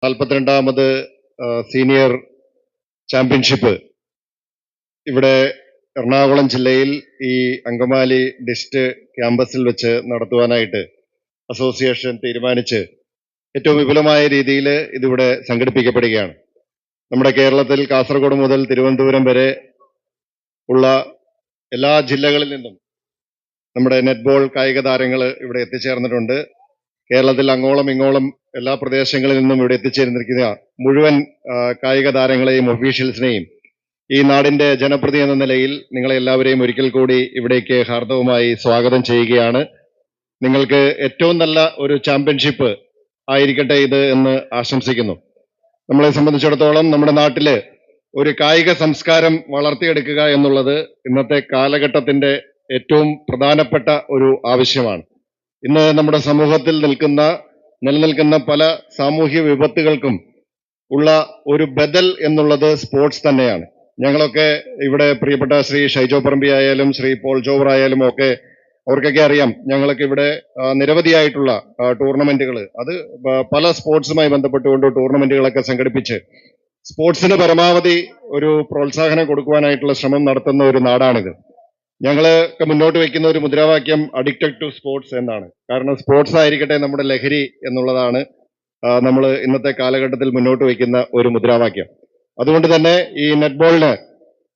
42ാമത് senior championship ഇവിടെ എറണാകുളം ജില്ലയിൽ ഈ അങ്കമാലി ഡിസ്ട്രിക്ട് ക്യാമ്പസിൽ വെച്ച് നടത്തുവാനായിട്ട് അസോസിയേഷൻ തീരുമാനിച്ച് ഏറ്റവും വിപുലമായ രീതിയിൽ ഇതിവിടെ സംഘടിപ്പിക്കപ്പെടുകയാണ്. നമ്മുടെ കേരളത്തിൽ കാസർഗോഡ് മുതൽ തിരുവനന്തപുരം വരെ ഉള്ള എല്ലാ ജില്ലകളിൽ നിന്നും നമ്മുടെ നെറ്റ്ബോൾ കായിക താരങ്ങൾ ഇവിടെ എത്തിച്ചേർന്നിട്ടുണ്ട്. കേരളത്തിൽ അങ്ങോളം ഇങ്ങോളം എല്ലാ പ്രദേശങ്ങളിൽ നിന്നും ഇവിടെ എത്തിച്ചേർന്നിരിക്കുന്ന മുഴുവൻ കായിക താരങ്ങളെയും ഒഫീഷ്യൽസിനെയും ഈ നാടിന്റെ ജനപ്രതി എന്ന നിലയിൽ നിങ്ങളെ എല്ലാവരെയും ഒരിക്കൽ കൂടി ഇവിടേക്ക് ഹാർദവമായി സ്വാഗതം ചെയ്യുകയാണ്. നിങ്ങൾക്ക് ഏറ്റവും നല്ല ഒരു ചാമ്പ്യൻഷിപ്പ് ആയിരിക്കട്ടെ ഇത് എന്ന് ആശംസിക്കുന്നു. നമ്മളെ സംബന്ധിച്ചിടത്തോളം നമ്മുടെ നാട്ടില് ഒരു കായിക സംസ്കാരം വളർത്തിയെടുക്കുക എന്നുള്ളത് ഇന്നത്തെ കാലഘട്ടത്തിന്റെ ഏറ്റവും പ്രധാനപ്പെട്ട ഒരു ആവശ്യമാണ്. ഇന്ന് നമ്മുടെ സമൂഹത്തിൽ നിലനിൽക്കുന്ന പല സാമൂഹ്യ വിപത്തുകൾക്കും ഉള്ള ഒരു ബദൽ എന്നുള്ളത് സ്പോർട്സ് തന്നെയാണ്. ഞങ്ങളൊക്കെ ഇവിടെ പ്രിയപ്പെട്ട ശ്രീ ഷൈജോ പറമ്പി ആയാലും ശ്രീ പോൾ ജോവർ ആയാലും ഒക്കെ അവർക്കൊക്കെ അറിയാം, ഞങ്ങളൊക്കെ ഇവിടെ നിരവധിയായിട്ടുള്ള ടൂർണമെന്റുകൾ, അത് പല സ്പോർട്സുമായി ബന്ധപ്പെട്ടുകൊണ്ട് ടൂർണമെന്റുകളൊക്കെ സംഘടിപ്പിച്ച് സ്പോർട്സിന് പരമാവധി ഒരു പ്രോത്സാഹനം കൊടുക്കുവാനായിട്ടുള്ള ശ്രമം നടത്തുന്ന ഒരു നാടാണിത്. ഞങ്ങളൊക്കെ മുന്നോട്ട് വയ്ക്കുന്ന ഒരു മുദ്രാവാക്യം അഡിക്റ്റഡ് ടു സ്പോർട്സ് എന്നാണ്. കാരണം സ്പോർട്സ് ആയിരിക്കട്ടെ നമ്മുടെ ലഹരി എന്നുള്ളതാണ് നമ്മൾ ഇന്നത്തെ കാലഘട്ടത്തിൽ മുന്നോട്ട് വയ്ക്കുന്ന ഒരു മുദ്രാവാക്യം. അതുകൊണ്ട് തന്നെ ഈ നെറ്റ്ബോളിന്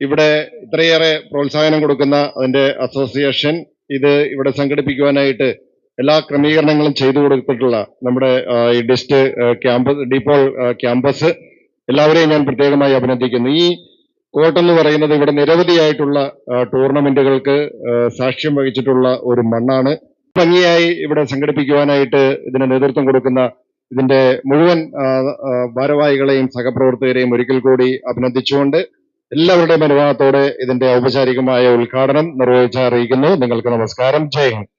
ഇവിടെ ഇത്രയേറെ പ്രോത്സാഹനം കൊടുക്കുന്ന അതിന്റെ അസോസിയേഷൻ ഇത് ഇവിടെ സംഘടിപ്പിക്കുവാനായിട്ട് എല്ലാ ക്രമീകരണങ്ങളും ചെയ്തു കൊടുത്തിട്ടുള്ള നമ്മുടെ ഈ ഡിപോൾ ക്യാമ്പസ് എല്ലാവരെയും ഞാൻ പ്രത്യേകമായി അഭിനന്ദിക്കുന്നു. ഈ കോർട്ട് എന്ന് പറയുന്നത് ഇവിടെ നിരവധിയായിട്ടുള്ള ടൂർണമെന്റുകൾക്ക് സാക്ഷ്യം വഹിച്ചിട്ടുള്ള ഒരു മണ്ണാണ്. ഭംഗിയായി ഇവിടെ സംഘടിപ്പിക്കുവാനായിട്ട് ഇതിന് നേതൃത്വം കൊടുക്കുന്ന ഇതിന്റെ മുഴുവൻ ഭാരവാഹികളെയും സഹപ്രവർത്തകരെയും ഒരിക്കൽ കൂടി അഭിനന്ദിച്ചുകൊണ്ട് എല്ലാവരുടെയും അനുവാദത്തോടെ ഇതിന്റെ ഔപചാരികമായ ഉദ്ഘാടനം നിർവഹിച്ച് അറിയിക്കുന്നു. നിങ്ങൾക്ക് നമസ്കാരം. ജയ് ഹിന്ദ്.